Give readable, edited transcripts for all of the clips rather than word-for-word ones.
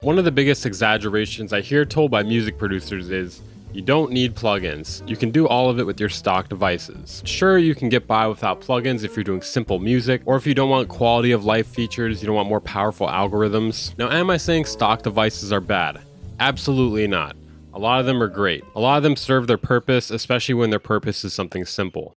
One of the biggest exaggerations I hear told by music producers is, you don't need plugins. You can do all of it with your stock devices. Sure, you can get by without plugins if you're doing simple music, or if you don't want quality of life features, you don't want more powerful algorithms. Now, am I saying stock devices are bad? Absolutely not. A lot of them are great. A lot of them serve their purpose, especially when their purpose is something simple.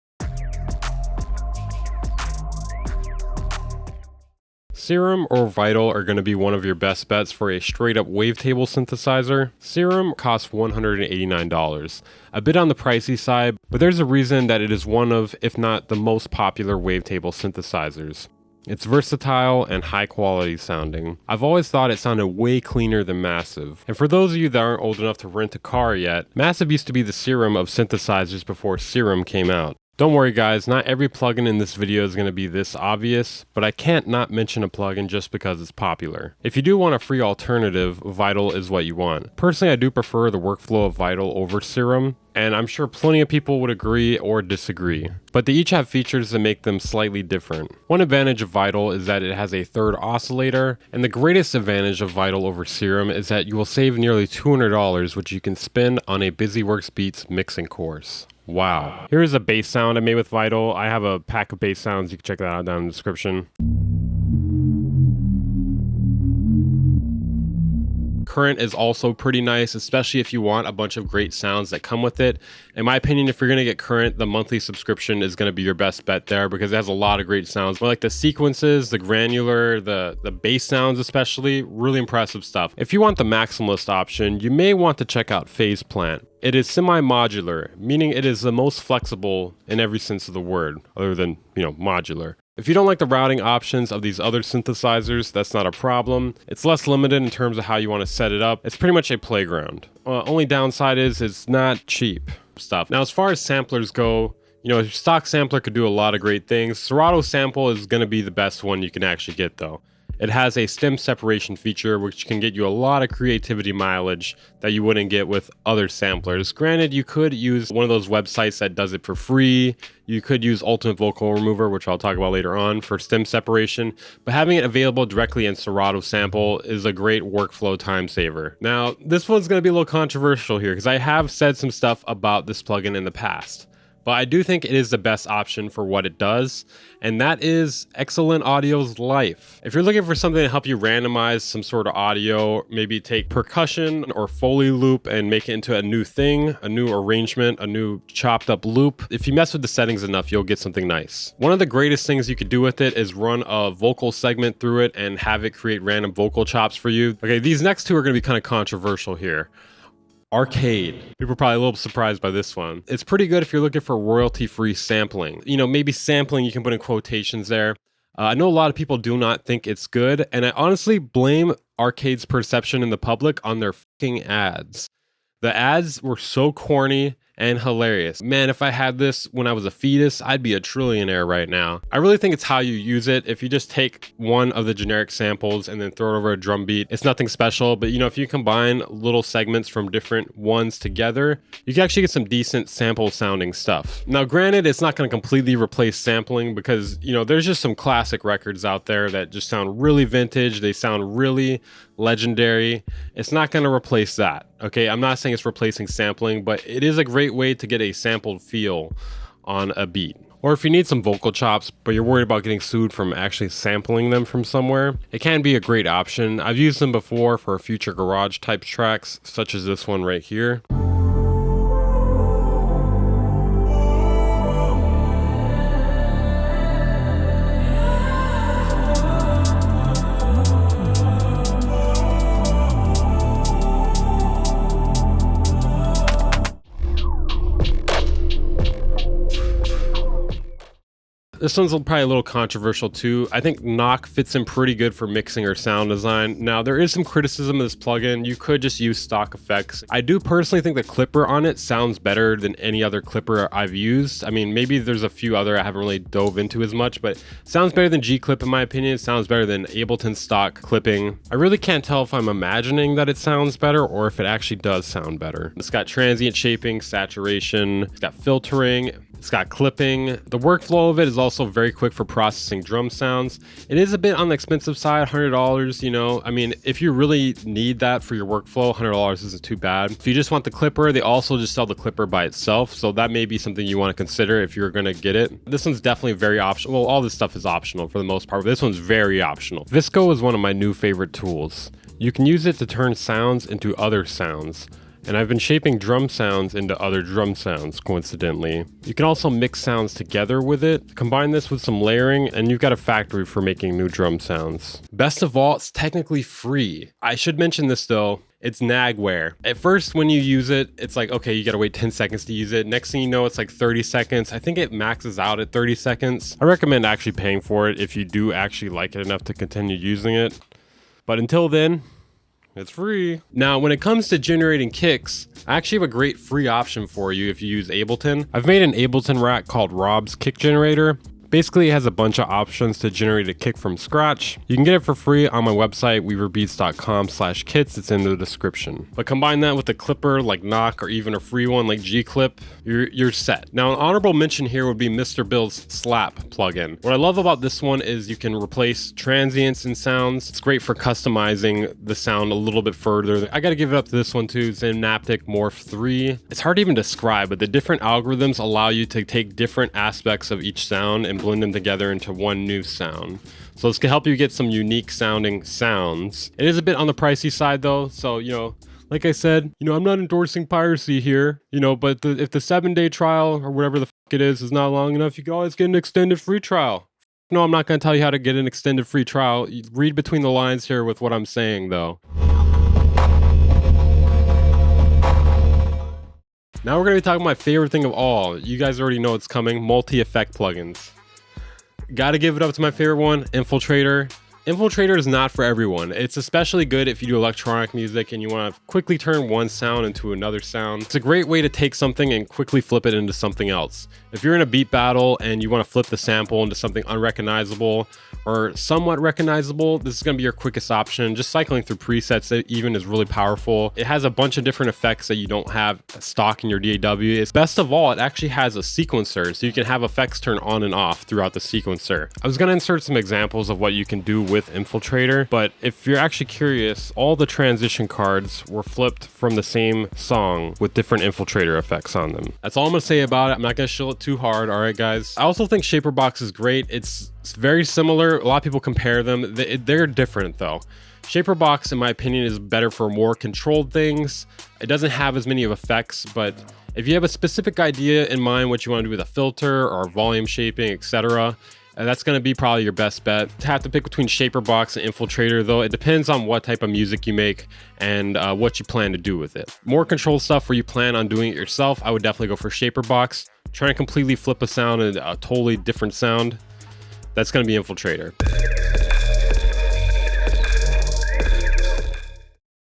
Serum or Vital are going to be one of your best bets for a straight up wavetable synthesizer. Serum costs $189, a bit on the pricey side, but there's a reason that it is one of, if not the most popular wavetable synthesizers. It's versatile and high quality sounding. I've always thought it sounded way cleaner than Massive. And for those of you that aren't old enough to rent a car yet, Massive used to be the Serum of synthesizers before Serum came out. Don't worry guys, not every plugin in this video is going to be this obvious, but I can't not mention a plugin just because it's popular. If you do want a free alternative, Vital is what you want. Personally, I do prefer the workflow of Vital over Serum, and I'm sure plenty of people would agree or disagree. But they each have features that make them slightly different. One advantage of Vital is that it has a third oscillator, and the greatest advantage of Vital over Serum is that you will save nearly $200, which you can spend on a BusyWorks Beats mixing course. Wow. Here's a bass sound I made with Vital. I have a pack of bass sounds. You can check that out down in the description. Current is also pretty nice, especially if you want a bunch of great sounds that come with it. In my opinion, if you're going to get Current, the monthly subscription is going to be your best bet there because it has a lot of great sounds. But like the sequences, the granular, the bass sounds especially, really impressive stuff. If you want the maximalist option, you may want to check out Phase Plant. It is semi-modular, meaning it is the most flexible in every sense of the word, other than, modular. If you don't like the routing options of these other synthesizers, that's not a problem. It's less limited in terms of how you want to set it up. It's pretty much a playground. Only downside is it's not cheap stuff. Now, as far as samplers go, your stock sampler could do a lot of great things. Serato Sample is going to be the best one you can actually get though. It has a stem separation feature, which can get you a lot of creativity mileage that you wouldn't get with other samplers. Granted, you could use one of those websites that does it for free. You could use Ultimate Vocal Remover, which I'll talk about later on, for stem separation. But having it available directly in Serato Sample is a great workflow time saver. Now, this one's going to be a little controversial here because I have said some stuff about this plugin in the past. But I do think it is the best option for what it does, and that is Excellent Audio's Life. If you're looking for something to help you randomize some sort of audio, maybe take percussion or Foley loop and make it into a new thing, a new arrangement, a new chopped up loop, if you mess with the settings enough, you'll get something nice. One of the greatest things you could do with it is run a vocal segment through it and have it create random vocal chops for you. Okay, these next two are going to be kind of controversial here. Arcade. People are probably a little surprised by this one. It's pretty good if you're looking for royalty-free sampling. Maybe sampling, you can put in quotations there. I know a lot of people do not think it's good, and I honestly blame Arcade's perception in the public on their fucking ads. The ads were so corny and hilarious. Man, if I had this when I was a fetus, I'd be a trillionaire right now. I really think it's how you use it. If you just take one of the generic samples and then throw it over a drum beat, it's nothing special. But if you combine little segments from different ones together, you can actually get some decent sample sounding stuff. Now, granted, it's not going to completely replace sampling because, there's just some classic records out there that just sound really vintage. They sound really legendary. It's not going to replace that. Okay, I'm not saying it's replacing sampling, but it is a great way to get a sampled feel on a beat. Or if you need some vocal chops, but you're worried about getting sued from actually sampling them from somewhere, it can be a great option. I've used them before for future garage type tracks, such as this one right here. This one's probably a little controversial too. I think Knock fits in pretty good for mixing or sound design. Now, there is some criticism of this plugin. You could just use stock effects. I do personally think the clipper on it sounds better than any other clipper I've used. I mean, maybe there's a few other I haven't really dove into as much, but it sounds better than G-Clip in my opinion. It sounds better than Ableton stock clipping. I really can't tell if I'm imagining that it sounds better or if it actually does sound better. It's got transient shaping, saturation, it's got filtering. It's got clipping. The workflow of it is also very quick for processing drum sounds. It is a bit on the expensive side, $100, you know. I mean, if you really need that for your workflow, $100 isn't too bad. If you just want the clipper, they also just sell the clipper by itself. So that may be something you want to consider if you're going to get it. This one's definitely very optional. Well, all this stuff is optional for the most part, but this one's very optional. Visco is one of my new favorite tools. You can use it to turn sounds into other sounds. And I've been shaping drum sounds into other drum sounds, coincidentally. You can also mix sounds together with it, combine this with some layering, and you've got a factory for making new drum sounds. Best of all, it's technically free. I should mention this though, it's nagware. At first, when you use it, it's like, okay, you gotta wait 10 seconds to use it. Next thing you know, it's like 30 seconds. I think it maxes out at 30 seconds. I recommend actually paying for it if you do actually like it enough to continue using it. But until then, it's free. Now, when it comes to generating kicks, I actually have a great free option for you if you use Ableton. I've made an Ableton rack called Rob's Kick Generator. Basically, it has a bunch of options to generate a kick from scratch. You can get it for free on my website, weaverbeats.com/kits. It's in the description. But combine that with a clipper like Knock or even a free one like G-Clip, you're set. Now, an honorable mention here would be Mr. Bill's Slap plugin. What I love about this one is you can replace transients and sounds. It's great for customizing the sound a little bit further. I gotta give it up to this one too, Synaptic Morph 3. It's hard to even describe, but the different algorithms allow you to take different aspects of each sound and blend them together into one new sound. So this can help you get some unique sounding sounds. It is a bit on the pricey side though, so you know, like I said, you know, I'm not endorsing piracy here, you know, but if the 7-day trial or whatever the fuck it is not long enough, you can always get an extended free trial. No, I'm not going to tell you how to get an extended free trial. Read between the lines here with what I'm saying though. Now we're going to be talking about my favorite thing of all. You guys already know it's coming, multi-effect plugins. Gotta give it up to my favorite one, Infiltrator. Infiltrator is not for everyone. It's especially good if you do electronic music and you want to quickly turn one sound into another sound. It's a great way to take something and quickly flip it into something else. If you're in a beat battle and you want to flip the sample into something unrecognizable or somewhat recognizable, this is going to be your quickest option. Just cycling through presets even is really powerful. It has a bunch of different effects that you don't have stock in your DAW. It's best of all, it actually has a sequencer, so you can have effects turn on and off throughout the sequencer. I was going to insert some examples of what you can do with Infiltrator, but if you're actually curious, all the transition cards were flipped from the same song with different Infiltrator effects on them. That's all I'm going to say about it. I'm not going to shill it too hard. All right, guys. I also think Shaperbox is great. It's very similar. A lot of people compare them. They're different though. Shaperbox, in my opinion, is better for more controlled things. It doesn't have as many of effects, but if you have a specific idea in mind, what you want to do with a filter or volume shaping, etc., that's going to be probably your best bet. To have to pick between Shaperbox and Infiltrator though, it depends on what type of music you make and what you plan to do with it. More controlled stuff where you plan on doing it yourself, I would definitely go for Shaperbox. Trying to completely flip a sound into a totally different sound, that's going to be Infiltrator.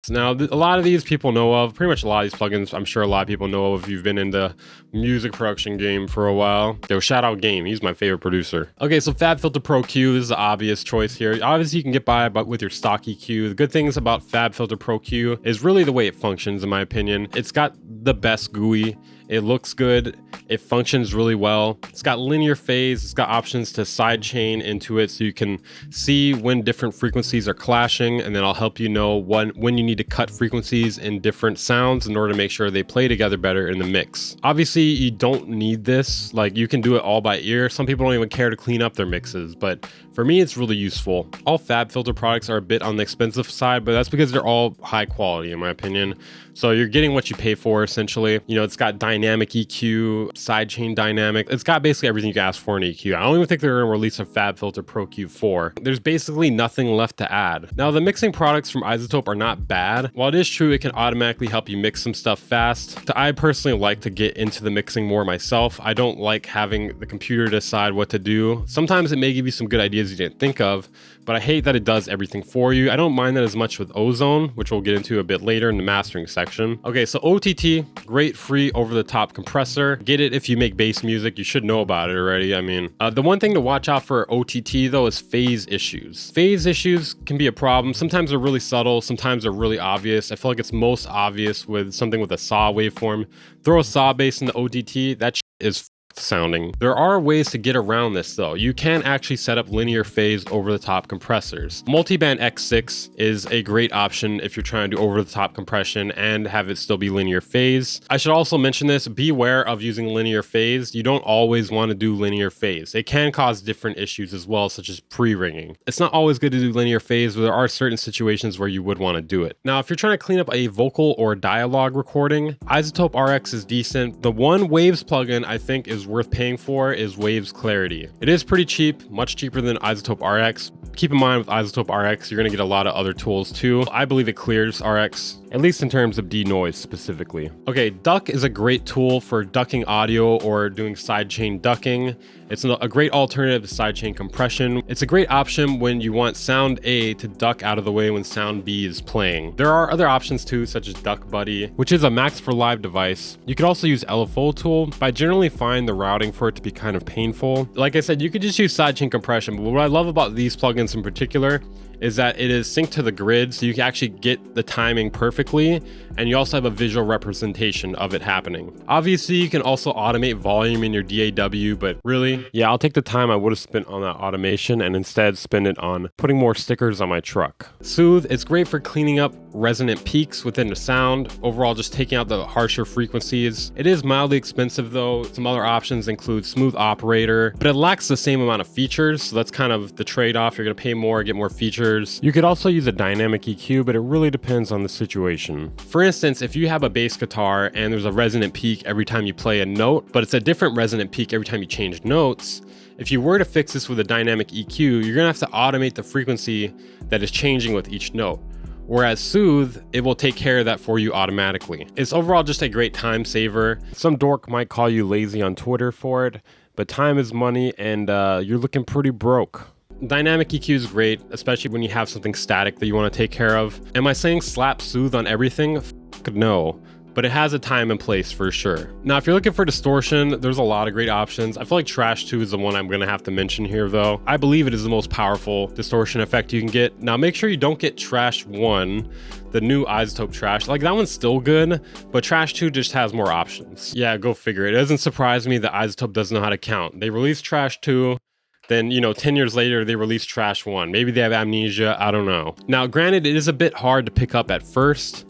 Now, a lot of these people know of, pretty much a lot of these plugins, I'm sure a lot of people know of if you've been in the music production game for a while. Yo, shout out Game, he's my favorite producer. Okay, so FabFilter Pro Q, this is the obvious choice here. Obviously, you can get by with your stock EQ. The good things about FabFilter Pro Q is really the way it functions, in my opinion. It's got the best GUI. It looks good. It functions really well. It's got linear phase. It's got options to sidechain into it so you can see when different frequencies are clashing, and then I'll help you know when you need to cut frequencies in different sounds in order to make sure they play together better in the mix. Obviously, you don't need this. Like, you can do it all by ear. Some people don't even care to clean up their mixes, but for me, it's really useful. All FabFilter products are a bit on the expensive side, but that's because they're all high quality, in my opinion. So you're getting what you pay for, essentially. You know, it's got dynamic EQ, sidechain dynamic. It's got basically everything you can ask for in EQ. I don't even think they're going to release a FabFilter Pro Q4. There's basically nothing left to add. Now, the mixing products from iZotope are not bad. While it is true it can automatically help you mix some stuff fast, I personally like to get into the mixing more myself. I don't like having the computer decide what to do. Sometimes it may give you some good ideas you didn't think of, but I hate that it does everything for you. I don't mind that as much with Ozone, which we'll get into a bit later in the mastering section. Okay, so OTT, great free over-the-top compressor. Get it if you make bass music. You should know about it already. I mean, the one thing to watch out for OTT though is phase issues. Phase issues can be a problem. Sometimes they're really subtle, sometimes they're really obvious. I feel like it's most obvious with something with a saw waveform. Throw a saw bass in the OTT, that is sounding. There are ways to get around this though. You can actually set up linear phase over the top compressors. Multiband X6 is a great option if you're trying to do over the top compression and have it still be linear phase. I should also mention this, beware of using linear phase. You don't always want to do linear phase. It can cause different issues as well, such as pre-ringing. It's not always good to do linear phase, but there are certain situations where you would want to do it. Now, if you're trying to clean up a vocal or dialogue recording, iZotope RX is decent. The one Waves plugin I think is worth paying for is Waves Clarity. It is pretty cheap, much cheaper than iZotope RX. Keep in mind with iZotope RX, you're going to get a lot of other tools too. I believe it clears RX, at least in terms of denoise specifically. Okay, Duck is a great tool for ducking audio or doing sidechain ducking. It's a great alternative to sidechain compression. It's a great option when you want sound A to duck out of the way when sound B is playing. There are other options too, such as Duck Buddy, which is a Max for Live device. You could also use LFO tool, but I generally find the routing for it to be kind of painful. Like I said, you could just use sidechain compression, but what I love about these plugins in particular is that it is synced to the grid, so you can actually get the timing perfectly, and you also have a visual representation of it happening. Obviously, you can also automate volume in your DAW, but really, yeah, I'll take the time I would have spent on that automation and instead spend it on putting more stickers on my truck. Soothe, it's great for cleaning up resonant peaks within the sound, overall just taking out the harsher frequencies. It is mildly expensive though. Some other options include Smooth Operator, but it lacks the same amount of features, so that's kind of the trade-off. You're gonna pay more, get more features. You could also use a dynamic EQ, but it really depends on the situation. For instance, if you have a bass guitar and there's a resonant peak every time you play a note, but it's a different resonant peak every time you change notes, if you were to fix this with a dynamic EQ, you're gonna have to automate the frequency that is changing with each note. Whereas Soothe, it will take care of that for you automatically. It's overall just a great time saver. Some dork might call you lazy on Twitter for it, but time is money and you're looking pretty broke. Dynamic EQ is great, especially when you have something static that you want to take care of. Am I saying slap Soothe on everything? No, but it has a time and place for sure. Now, if you're looking for distortion, there's a lot of great options. I feel like Trash 2 is the one I'm going to have to mention here though. I believe it is the most powerful distortion effect you can get. Now, make sure you don't get Trash 1, the new iZotope Trash. Like, that one's still good, but Trash 2 just has more options. Yeah, go figure. It doesn't surprise me that iZotope doesn't know how to count. They released Trash 2, then, 10 years later, they released Trash 1. Maybe they have amnesia, I don't know. Now, granted, it is a bit hard to pick up at first.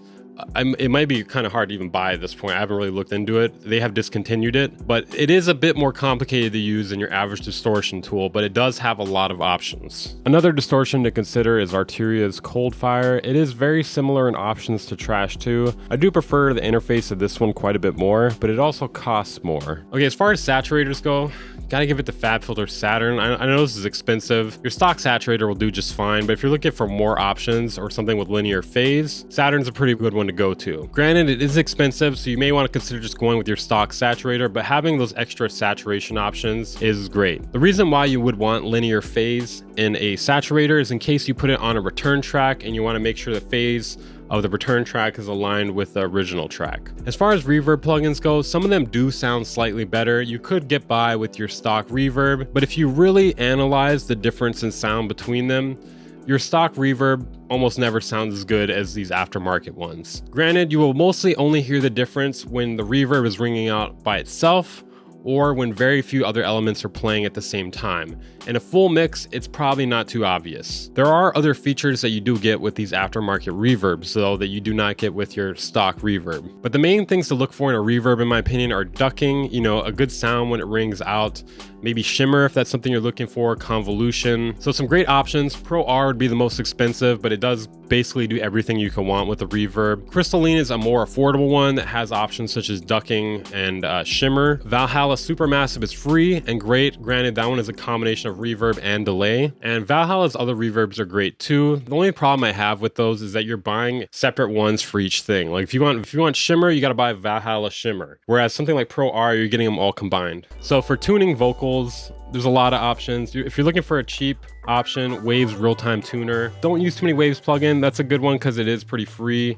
It might be kind of hard to even buy at this point. I haven't really looked into it. They have discontinued it, but it is a bit more complicated to use than your average distortion tool, but it does have a lot of options. Another distortion to consider is Arturia's Coldfire. It is very similar in options to Trash 2. I do prefer the interface of this one quite a bit more, but it also costs more. Okay, as far as saturators go, gotta give it to FabFilter Saturn. I know this is expensive. Your stock saturator will do just fine, but if you're looking for more options or something with linear phase, Saturn's a pretty good one to go to. Granted, it is expensive, so you may want to consider just going with your stock saturator, but having those extra saturation options is great. The reason why you would want linear phase in a saturator is in case you put it on a return track and you want to make sure the phase of the return track is aligned with the original track. As far as reverb plugins go, some of them do sound slightly better. You could get by with your stock reverb, but if you really analyze the difference in sound between them, your stock reverb almost never sounds as good as these aftermarket ones. Granted, you will mostly only hear the difference when the reverb is ringing out by itself or when very few other elements are playing at the same time. In a full mix, it's probably not too obvious. There are other features that you do get with these aftermarket reverbs, though, that you do not get with your stock reverb. But the main things to look for in a reverb, in my opinion, are ducking, a good sound when it rings out, maybe shimmer if that's something you're looking for, convolution. So some great options. Pro R would be the most expensive, but it does basically do everything you can want with a reverb. Crystalline is a more affordable one that has options such as ducking and shimmer. Valhalla Supermassive is free and great. Granted, that one is a combination of reverb and delay. And Valhalla's other reverbs are great too. The only problem I have with those is that you're buying separate ones for each thing. Like if you want shimmer, you got to buy Valhalla shimmer. Whereas something like Pro R, you're getting them all combined. So for tuning vocals, there's a lot of options. If you're looking for a cheap option, Waves Real-Time Tuner. Don't use too many Waves plugin. That's a good one because it is pretty free.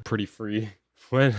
When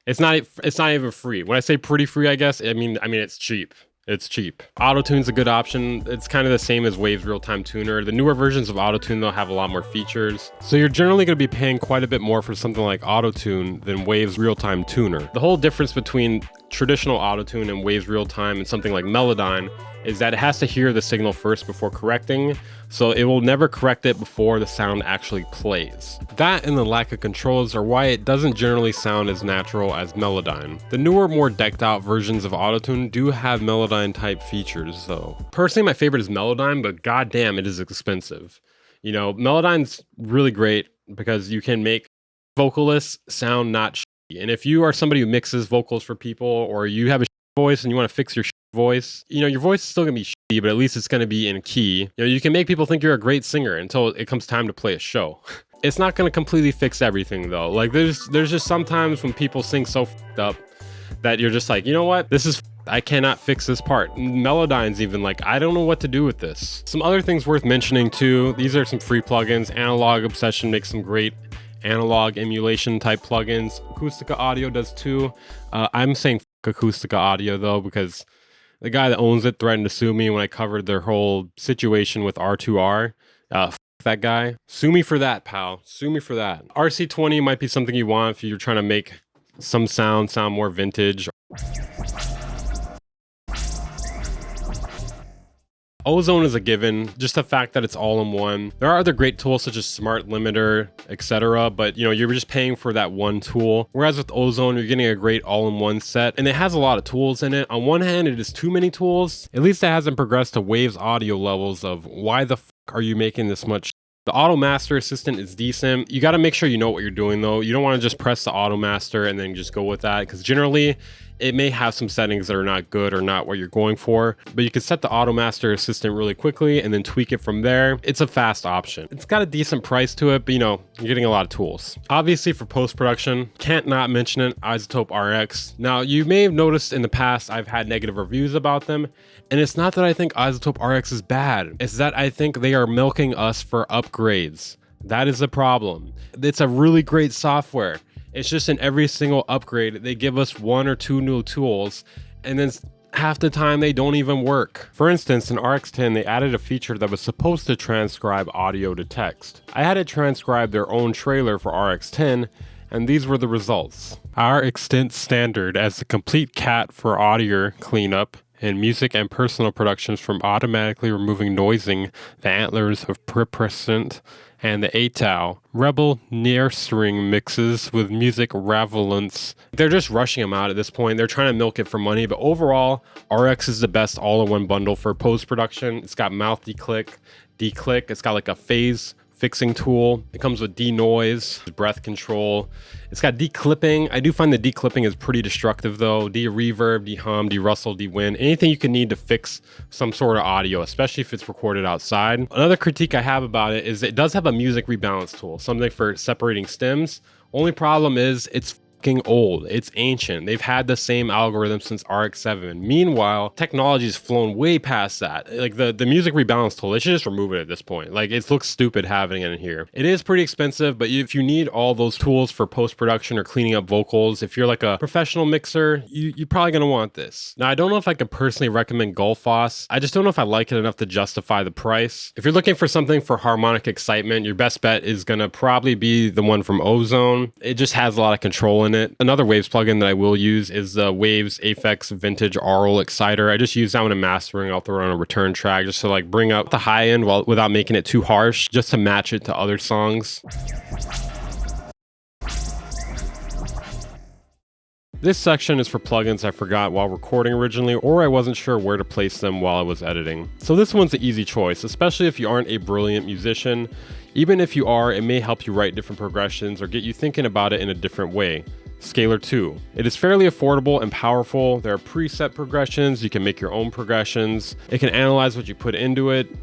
it's not even free. When I say pretty free, I guess I mean it's cheap. It's cheap. Autotune's a good option. It's kind of the same as Waves Real-Time Tuner. The newer versions of Autotune, they'll have a lot more features. So you're generally going to be paying quite a bit more for something like Autotune than Waves Real-Time Tuner. The whole difference between traditional autotune and Waves Real Time and something like Melodyne is that it has to hear the signal first before correcting, so it will never correct it before the sound actually plays. That and the lack of controls are why it doesn't generally sound as natural as Melodyne. The newer, more decked out versions of autotune do have Melodyne type features though. Personally, my favorite is Melodyne, but goddamn, it is expensive. You know, Melodyne's really great because you can make vocalists sound not shitty. And if you are somebody who mixes vocals for people, or you have a voice and you want to fix your voice, you know, your voice is still gonna be shitty, but at least it's gonna be in key. You know, you can make people think you're a great singer until it comes time to play a show. It's not gonna completely fix everything though. Like there's just sometimes when people sing so f***ed up that you're just like, you know what, this is I cannot fix this part. Melodyne's even like, I don't know what to do with this. Some other things worth mentioning too, these are some free plugins. Analog Obsession makes some great analog emulation type plugins. Acoustica Audio does too. I'm saying Acoustica Audio though, because the guy that owns it threatened to sue me when I covered their whole situation with R2R. That guy. Sue me for that, pal. Sue me for that. RC20 might be something you want if you're trying to make some sound more vintage. Ozone is a given, just the fact that it's all in one. There are other great tools such as Smart Limiter, etc., but you know, you're just paying for that one tool. Whereas with Ozone, you're getting a great all-in-one set, and it has a lot of tools in it. On one hand, it is too many tools. At least it hasn't progressed to Waves audio levels of why the f are you making this much. The Auto Master Assistant is decent. You got to make sure you know what you're doing though. You don't want to just press the Auto Master and then just go with that, because generally it may have some settings that are not good or not what you're going for, but you can set the Auto Master Assistant really quickly and then tweak it from there. It's a fast option. It's got a decent price to it, but you know, you're getting a lot of tools. Obviously for post-production, can't not mention it, iZotope RX. Now you may have noticed in the past I've had negative reviews about them, and it's not that I think iZotope RX is bad. It's that I think they are milking us for upgrades. That is the problem. It's a really great software. It's just in every single upgrade, they give us 1 or 2 new tools, and then half the time they don't even work. For instance, in RX10, they added a feature that was supposed to transcribe audio to text. I had it transcribe their own trailer for RX10, and these were the results. Our extent standard as the complete cat for audio cleanup and music and personal productions from automatically removing noising, the antlers of Prepresent, and the ATAL. Rebel near string mixes with music ravelance. They're just rushing them out at this point. They're trying to milk it for money, but overall, RX is the best all-in-one bundle for post-production. It's got mouth declick. It's got like a phase fixing tool. It comes with denoise, breath control. It's got declipping. I do find the declipping is pretty destructive though. De-reverb, de-hum, de-rustle, de-wind. Anything you can need to fix some sort of audio, especially if it's recorded outside. Another critique I have about it is it does have a music rebalance tool, something for separating stems. Only problem is it's old. It's ancient. They've had the same algorithm since RX7. Meanwhile, technology's flown way past that. Like the music rebalance tool, they should just remove it at this point. Like it looks stupid having it in here. It is pretty expensive, but if you need all those tools for post-production or cleaning up vocals, if you're like a professional mixer, you're probably gonna want this. Now, I don't know if I could personally recommend Gullfoss. I just don't know if I like it enough to justify the price. If you're looking for something for harmonic excitement, your best bet is gonna probably be the one from Ozone. It just has a lot of control in it. Another Waves plugin that I will use is the Waves Aphex Vintage Aural Exciter. I just use that one in mastering. I'll throw it on a return track just to like bring up the high end without making it too harsh, just to match it to other songs. This section is for plugins I forgot while recording originally, or I wasn't sure where to place them while I was editing. So this one's an easy choice, especially if you aren't a brilliant musician. Even if you are, it may help you write different progressions or get you thinking about it in a different way. Scalar 2. It is fairly affordable and powerful. There are preset progressions. You can make your own progressions. It can analyze what you put into it.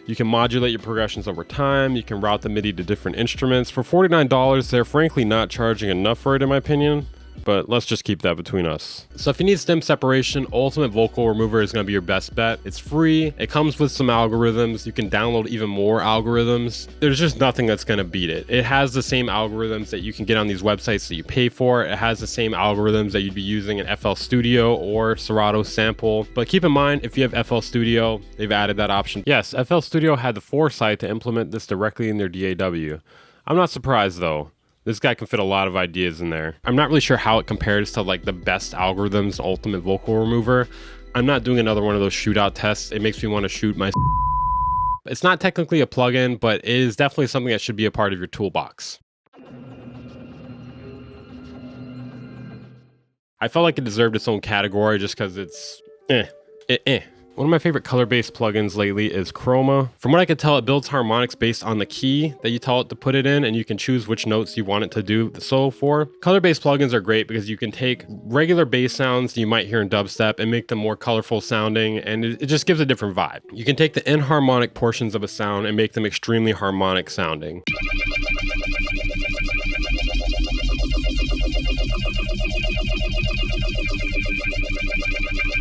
You can modulate your progressions over time. You can route the MIDI to different instruments. For $49, they're frankly not charging enough for it in my opinion. But let's just keep that between us. So if you need stem separation, Ultimate Vocal Remover is going to be your best bet. It's free. It comes with some algorithms. You can download even more algorithms. There's just nothing that's going to beat it. It has the same algorithms that you can get on these websites that you pay for. It has the same algorithms that you'd be using in FL Studio or Serato Sample. But keep in mind, if you have FL Studio, they've added that option. Yes, FL Studio had the foresight to implement this directly in their DAW. I'm not surprised though. This guy can fit a lot of ideas in there. I'm not really sure how it compares to like the best algorithms, ultimate vocal remover. I'm not doing another one of those shootout tests. It makes me want to shoot my. It's not technically a plugin, but it is definitely something that should be a part of your toolbox. I felt like it deserved its own category just because it's One of my favorite color-based plugins lately is Chroma. From what I could tell, it builds harmonics based on the key that you tell it to put it in, and you can choose which notes you want it to do so for. Color-based plugins are great because you can take regular bass sounds you might hear in dubstep and make them more colorful sounding, and it just gives a different vibe. You can take the inharmonic portions of a sound and make them extremely harmonic sounding.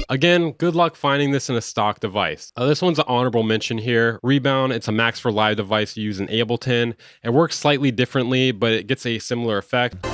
Again, good luck finding this in a stock device. This one's an honorable mention here. Rebound, it's a Max for Live device you use in Ableton. It works slightly differently, but it gets a similar effect.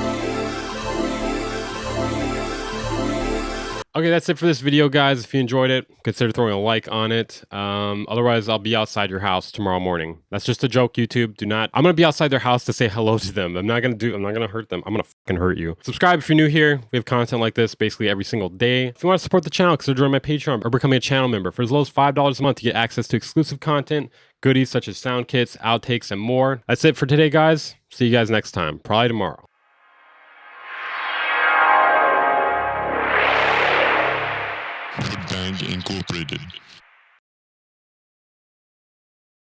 Okay, that's it for this video, guys. If you enjoyed it, consider throwing a like on it. Otherwise, I'll be outside your house tomorrow morning. That's just a joke, YouTube. I'm gonna be outside their house to say hello to them. I'm not gonna hurt them. I'm gonna fucking hurt you. Subscribe if you're new here. We have content like this basically every single day. If you want to support the channel, consider joining my Patreon or becoming a channel member. For as low as $5 a month, you get access to exclusive content, goodies such as sound kits, outtakes, and more. That's it for today, guys. See you guys next time, probably tomorrow. Bang Incorporated.